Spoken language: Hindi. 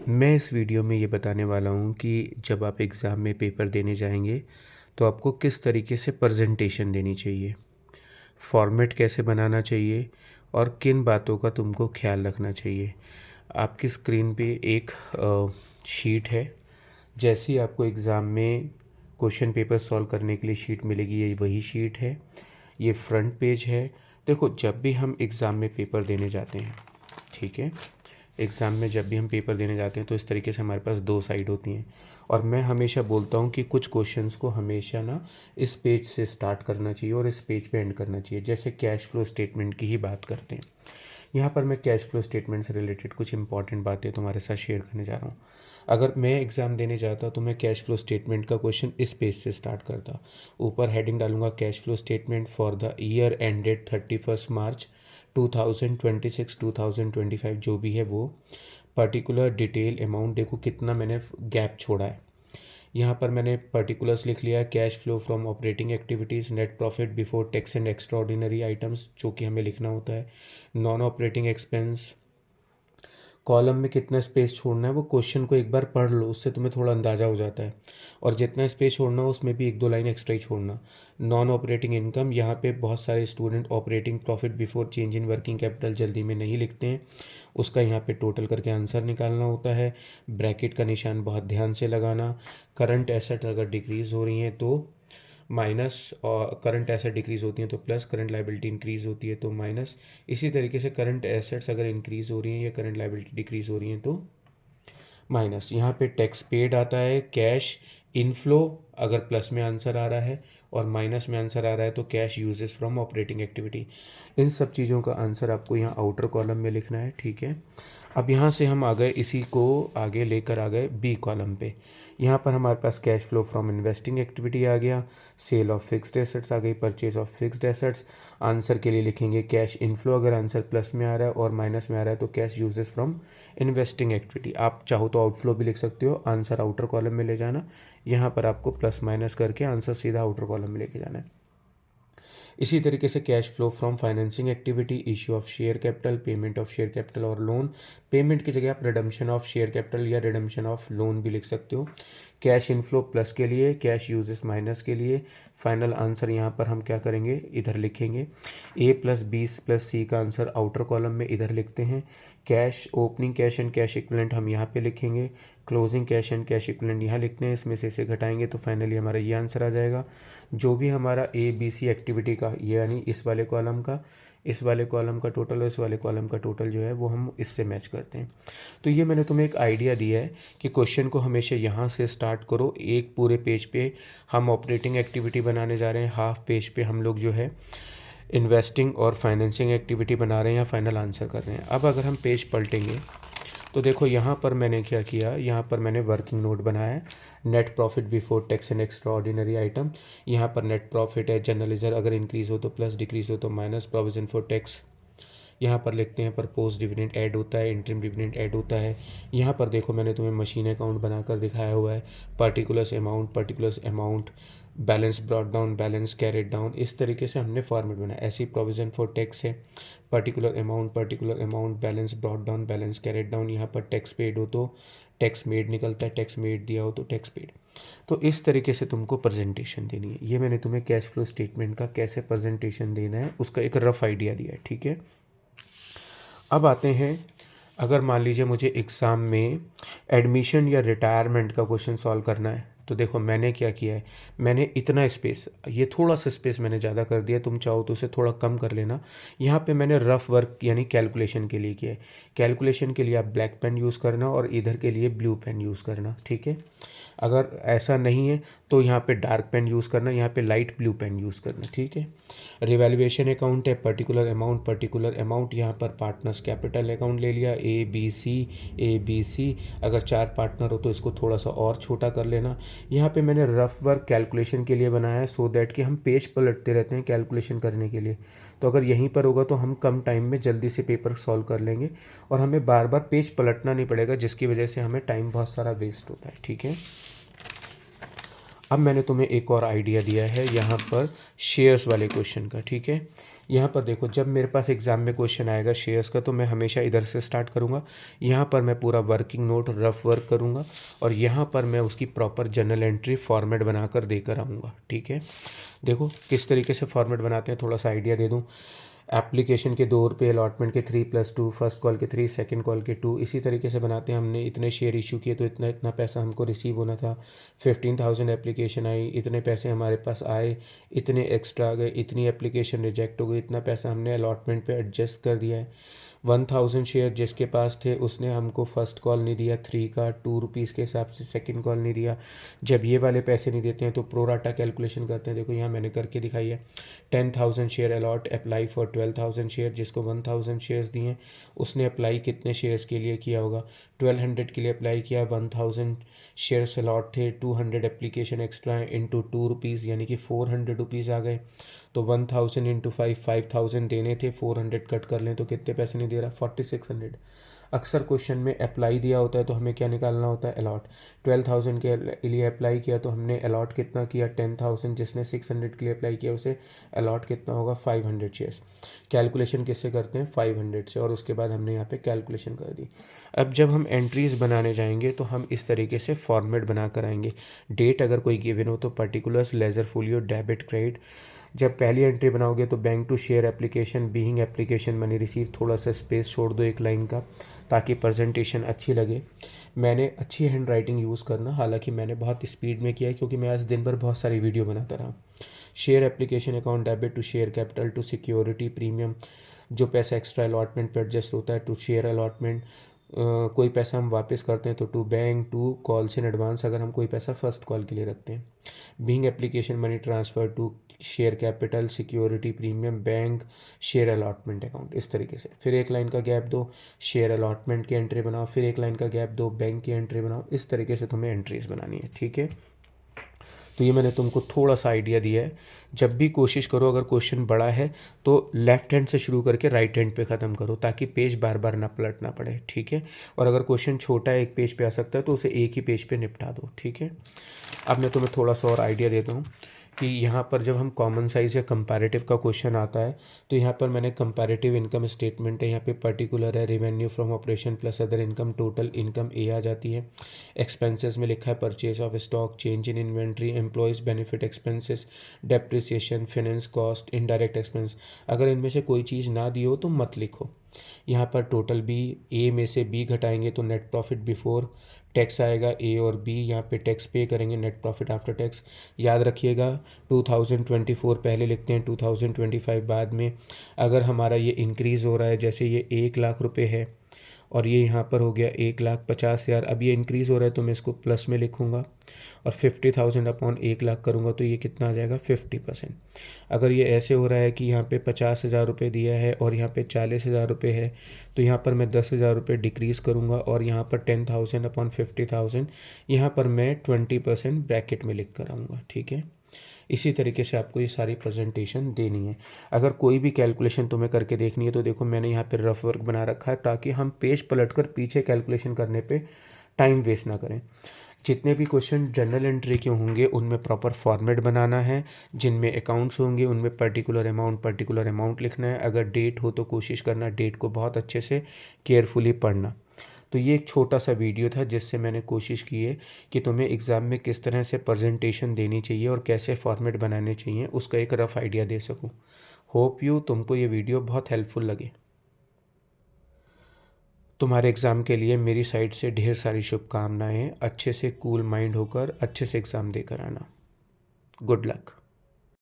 मैं इस वीडियो में ये बताने वाला हूँ कि जब आप एग्ज़ाम में पेपर देने जाएंगे तो आपको किस तरीके से प्रेजेंटेशन देनी चाहिए, फॉर्मेट कैसे बनाना चाहिए और किन बातों का तुमको ख्याल रखना चाहिए। आपकी स्क्रीन पे एक शीट है। जैसे ही आपको एग्ज़ाम में क्वेश्चन पेपर सॉल्व करने के लिए शीट मिलेगी, ये वही शीट है, ये फ्रंट पेज है। देखो, जब भी हम एग्ज़ाम में पेपर देने जाते हैं, ठीक है, एग्ज़ाम में जब भी हम पेपर देने जाते हैं तो इस तरीके से हमारे पास दो साइड होती हैं। और मैं हमेशा बोलता हूँ कि कुछ क्वेश्चंस को हमेशा ना इस पेज से स्टार्ट करना चाहिए और इस पेज पे एंड करना चाहिए। जैसे कैश फ्लो स्टेटमेंट की ही बात करते हैं, यहाँ पर मैं कैश फ्लो स्टेटमेंट से रिलेटेड कुछ इंपॉर्टेंट बातें तुम्हारे साथ शेयर करने जा रहा हूँ। अगर मैं एग्ज़ाम देने जाता तो मैं कैश फ्लो स्टेटमेंट का क्वेश्चन इस पेज से स्टार्ट करता। ऊपर हेडिंग डालूंगा cash flow statement for the year ended 31 मार्च 2026 2025, जो भी है वो पर्टिकुलर डिटेल अमाउंट। देखो कितना मैंने गैप छोड़ा है। यहाँ पर मैंने पर्टिकुलर्स लिख लिया है, cash flow from operating activities, net profit before tax and extra ordinary items, जो कि हमें लिखना होता है, नॉन ऑपरेटिंग एक्सपेंस। कॉलम में कितना स्पेस छोड़ना है वो क्वेश्चन को एक बार पढ़ लो, उससे तुम्हें थोड़ा अंदाज़ा हो जाता है। और जितना स्पेस छोड़ना हो उसमें भी एक दो लाइन एक्स्ट्रा ही छोड़ना। नॉन ऑपरेटिंग इनकम, यहाँ पे बहुत सारे student operating profit before change in working capital जल्दी में नहीं लिखते हैं, उसका यहाँ पे टोटल करके आंसर निकालना होता है। ब्रैकेट का निशान बहुत ध्यान से लगाना। करंट एसेट अगर डिक्रीज़ हो रही हैं तो माइनस, और करंट एसेट डिक्रीज़ होती हैं तो प्लस, करंट लाइबिलिटी इंक्रीज़ होती है तो माइनस। इसी तरीके से करंट एसेट्स अगर इंक्रीज़ हो रही हैं या करंट लाइबिलिटी डिक्रीज़ हो रही हैं तो माइनस। यहाँ पे टैक्स पेड आता है, कैश इनफ्लो अगर प्लस में आंसर आ रहा है और माइनस में आंसर आ रहा है तो cash uses from operating activity. इन सब चीज़ों का आंसर आपको यहाँ आउटर कॉलम में लिखना है, ठीक है। अब यहाँ से हम आ गए, इसी को आगे लेकर आ गए बी कॉलम पे। यहाँ पर हमारे पास cash flow from investing activity आ गया, सेल ऑफ फिक्स्ड एसेट्स आ गई, purchase of fixed assets. Answer के लिए लिखेंगे कैश इनफ्लो अगर आंसर प्लस में आ रहा है और माइनस में आ रहा है तो cash uses from investing activity. आप चाहो तो आउटफ्लो भी लिख सकते हो, आंसर आउटर कॉलम में ले जाना। यहाँ पर आपको प्लस माइनस करके आंसर सीधा आउटर कॉलम में लेके जाना है। इसी तरीके से cash flow from financing activity, issue of share capital, payment of share capital और लोन। पेमेंट की जगह आप रिडम्पशन ऑफ शेयर कैपिटल या रिडम्पशन ऑफ लोन भी लिख सकते हो। कैश इनफ्लो प्लस के लिए, कैश यूजेस माइनस के लिए। फाइनल आंसर यहाँ पर हम क्या करेंगे, इधर लिखेंगे। ए प्लस बी प्लस सी का आंसर आउटर कॉलम में इधर लिखते हैं। Cash opening cash and cash equivalent हम यहाँ पे लिखेंगे। Closing cash and cash equivalent यहाँ लिखते हैं। इसमें से इसे घटाएंगे तो फाइनली हमारा ये आंसर आ जाएगा। जो भी हमारा ए बी सी एक्टिविटी का, यानी इस वाले कॉलम का, इस वाले कॉलम का टोटल और इस वाले कॉलम का टोटल जो है वो हम इससे मैच करते हैं। तो ये मैंने तुम्हें एक आइडिया दिया है कि क्वेश्चन को हमेशा यहाँ से स्टार्ट करो। एक पूरे पेज पे हम ऑपरेटिंग एक्टिविटी बनाने जा रहे हैं, हाफ पेज पे हम लोग जो है इन्वेस्टिंग और फाइनेंसिंग एक्टिविटी बना रहे हैं या फाइनल आंसर कर रहे हैं। अब अगर हम पेज पलटेंगे तो देखो यहाँ पर मैंने क्या किया, यहाँ पर मैंने वर्किंग नोट बनाया है, net profit before tax and extra ordinary item. यहाँ पर नेट प्रॉफिट है, जनरल रिजर्व अगर इंक्रीज़ हो तो प्लस, डिक्रीज़ हो तो माइनस, प्रोविजन फॉर टैक्स यहाँ पर लिखते हैं, प्रपोज डिविडेंड ऐड होता है, इंटरिम डिविडेंड ऐड होता है। यहाँ पर देखो मैंने तुम्हें मशीन अकाउंट बनाकर दिखाया हुआ है, particulars amount, balance brought down, balance carried down. इस तरीके से हमने फॉर्मेट बनाया। ऐसी प्रोविज़न फॉर टैक्स है, particular amount, balance brought down, balance carried down. यहाँ पर टैक्स पेड हो तो टैक्स मेड निकलता है, टैक्स मेड दिया हो तो टैक्स पेड। तो इस तरीके से तुमको प्रेजेंटेशन देनी है। ये मैंने तुम्हें कैश फ्लो स्टेटमेंट का कैसे प्रेजेंटेशन देना है उसका एक रफ आइडिया दिया है, ठीक है। अब आते हैं, अगर मान लीजिए मुझे एग्ज़ाम में एडमिशन या रिटायरमेंट का क्वेश्चन सॉल्व करना है तो देखो मैंने क्या किया है, मैंने इतना स्पेस, ये थोड़ा सा स्पेस मैंने ज़्यादा कर दिया, तुम चाहो तो उसे थोड़ा कम कर लेना। यहाँ पे मैंने रफ वर्क यानी कैलकुलेशन के लिए किया है। कैलकुलेशन के लिए आप ब्लैक पेन यूज़ करना और इधर के लिए ब्लू पेन यूज़ करना, ठीक है। अगर ऐसा नहीं है तो यहाँ पे डार्क पेन यूज़ करना, यहाँ पे लाइट ब्लू पेन यूज़ करना, ठीक है। रिवैल्यूएशन अकाउंट है, पर्टिकुलर अमाउंट, यहाँ पर पार्टनर्स कैपिटल अकाउंट ले लिया, ए बी सी। अगर 4 पार्टनर हो तो इसको थोड़ा सा और छोटा कर लेना। यहाँ पे मैंने रफ वर्क कैलकुलेशन के लिए बनाया है, सो दैट कि हम पेज पलटते रहते हैं कैलकुलेशन करने के लिए। तो अगर यहीं पर होगा तो हम कम टाइम में जल्दी से पेपर सॉल्व कर लेंगे और हमें बार बार पेज पलटना नहीं पड़ेगा, जिसकी वजह से हमें टाइम बहुत सारा वेस्ट होता है, ठीक है। अब मैंने तुम्हें एक और आइडिया दिया है यहाँ पर शेयर्स वाले क्वेश्चन का, ठीक है। यहाँ पर देखो, जब मेरे पास एग्ज़ाम में क्वेश्चन आएगा शेयर्स का तो मैं हमेशा इधर से स्टार्ट करूँगा। यहाँ पर मैं पूरा वर्किंग नोट रफ वर्क करूँगा और यहाँ पर मैं उसकी प्रॉपर जर्नल एंट्री फॉर्मेट बनाकर देकर आऊँगा। ठीक है, देखो किस तरीके से फॉर्मेट बनाते हैं, थोड़ा सा आइडिया दे दूँ। एप्लीकेशन के 2 रुपये, अलॉटमेंट के 3+2, फर्स्ट कॉल के 3, सेकंड कॉल के 2, इसी तरीके से बनाते हैं। हमने इतने शेयर इशू किए तो इतना इतना पैसा हमको रिसीव होना था। 15,000 एप्लीकेशन आई, इतने पैसे हमारे पास आए, इतने एक्स्ट्रा आ गए, इतनी एप्लीकेशन रिजेक्ट हो गई, इतना पैसा हमने अलॉटमेंट पे एडजस्ट कर दिया है। 1000 शेयर जिसके पास थे उसने हमको फर्स्ट कॉल नहीं दिया 3 का, 2 रुपीज़ के हिसाब से सेकंड कॉल नहीं दिया। जब ये वाले पैसे नहीं देते हैं तो प्रोराटा कैलकुलेशन करते हैं। देखो यहाँ मैंने करके दिखाई है। 10,000 share allot apply for 12,000 share, जिसको 1000 शेयर्स दिए उसने अप्लाई कितने शेयर्स के लिए किया होगा, 1200 के लिए अप्लाई किया। 1000 शेयर्स अलॉट थे, 200 एप्लीकेशन एक्स्ट्रा इंटू 2 रुपीज़ यानी कि 400 रुपीज़ आ गए। तो 1000 इंटू 5,000 देने थे, 400 कट कर लें तो कितने पैसे नहीं दे रहा, 4600। अक्सर क्वेश्चन में अप्लाई दिया होता है तो हमें क्या निकालना होता है, अलॉट। 12,000 के लिए अप्लाई किया तो हमने अलॉट कितना किया, 10,000। जिसने 600 के लिए अप्लाई किया उसे अलॉट कितना होगा, 500 शेयर्स। कैलकुलेशन किससे करते हैं, 500 से, और उसके बाद हमने यहाँ पे कैलकुलेशन कर दी। अब जब हम एंट्रीज़ बनाने जाएंगे तो हम इस तरीके से फॉर्मेट बना कर आएंगे। डेट अगर कोई गिवन हो तो particulars, ledger folio, debit, credit. जब पहली एंट्री बनाओगे तो bank to share application, being application money receive, थोड़ा सा स्पेस छोड़ दो एक लाइन का ताकि प्रेजेंटेशन अच्छी लगे। मैंने अच्छी हैंड राइटिंग यूज़ करना, हालांकि मैंने बहुत स्पीड में किया है क्योंकि मैं आज दिन भर बहुत सारी वीडियो बनाता रहा। Share application account, debit to share capital, to security premium, जो पैसा एक्स्ट्रा अलॉटमेंट पर एडजस्ट होता है, टू शेयर अलॉटमेंट। कोई पैसा हम वापस करते हैं तो to bank, to calls in advance अगर हम कोई पैसा फर्स्ट कॉल के लिए रखते हैं। Being application money transfer, to share capital, security premium, bank, share allotment account, इस तरीके से। फिर एक लाइन का गैप दो, शेयर अलॉटमेंट की एंट्री बनाओ, फिर एक लाइन का गैप दो, बैंक की एंट्री बनाओ। इस तरीके से तुम्हें एंट्रीज बनानी है। ठीक है, तो ये मैंने तुमको थोड़ा सा आइडिया दिया है। जब भी कोशिश करो, अगर क्वेश्चन बड़ा है तो लेफ़्ट हैंड से शुरू करके राइट हैंड पे ख़त्म करो ताकि पेज बार बार ना पलटना पड़े। ठीक है, और अगर क्वेश्चन छोटा है, एक पेज पे आ सकता है, तो उसे एक ही पेज पे निपटा दो। ठीक है, अब मैं तुम्हें थोड़ा सा और आइडिया देता हूँ कि यहाँ पर जब हम कॉमन साइज़ या कंपैरेटिव का क्वेश्चन आता है तो यहाँ पर मैंने कंपैरेटिव इनकम स्टेटमेंट है, यहाँ पे पर्टिकुलर है revenue from operation plus other income, total income A आ जाती है। एक्सपेंसेस में लिखा है purchase of stock, change in inventory, employees benefit expenses, depreciation, finance cost, indirect expense. अगर इनमें से कोई चीज़ ना दी हो तो मत लिखो। यहाँ पर टोटल बी, ए में से बी घटाएंगे तो नेट प्रॉफिट बिफोर टैक्स आएगा, ए और बी यहाँ पे टैक्स पे करेंगे, नेट प्रॉफिट आफ्टर टैक्स। याद रखिएगा 2024 पहले लिखते हैं, 2025 बाद में। अगर हमारा ये इंक्रीज़ हो रहा है, जैसे ये 1 लाख रुपए है और ये यहाँ पर हो गया 1,50,000, अब ये इंक्रीज़ हो रहा है तो मैं इसको प्लस में लिखूँगा और 50,000 अपॉन 1 लाख करूँगा तो ये कितना आ जाएगा, 50%। अगर ये ऐसे हो रहा है कि यहाँ पे 50,000 रुपये दिया है और यहाँ पे 40,000 रुपये है तो यहाँ पर मैं 10,000 रुपये डिक्रीज़ करूँगा और यहाँ पर 10,000 अपॉन 50,000 यहाँ पर मैं 20% ब्रैकेट में लिख कर आऊँगा। ठीक है, इसी तरीके से आपको ये सारी प्रेजेंटेशन देनी है। अगर कोई भी कैलकुलेशन तुम्हें करके देखनी है तो देखो मैंने यहाँ पे रफ वर्क बना रखा है ताकि हम पेज पलटकर पीछे कैलकुलेशन करने पे टाइम वेस्ट ना करें। जितने भी क्वेश्चन जनरल एंट्री के होंगे उनमें प्रॉपर फॉर्मेट बनाना है, जिनमें अकाउंट्स होंगे उनमें पर्टिकुलर अमाउंट लिखना है। अगर डेट हो तो कोशिश करना डेट को बहुत अच्छे से केयरफुली पढ़ना। तो ये एक छोटा सा वीडियो था जिससे मैंने कोशिश की है कि तुम्हें एग्ज़ाम में किस तरह से प्रेजेंटेशन देनी चाहिए और कैसे फॉर्मेट बनाने चाहिए उसका एक रफ़ आइडिया दे सकूं। होप यू तुमको ये वीडियो बहुत हेल्पफुल लगे। तुम्हारे एग्ज़ाम के लिए मेरी साइड से ढेर सारी शुभकामनाएं। अच्छे से कूल माइंड होकर अच्छे से एग्ज़ाम देकर आना। Good luck.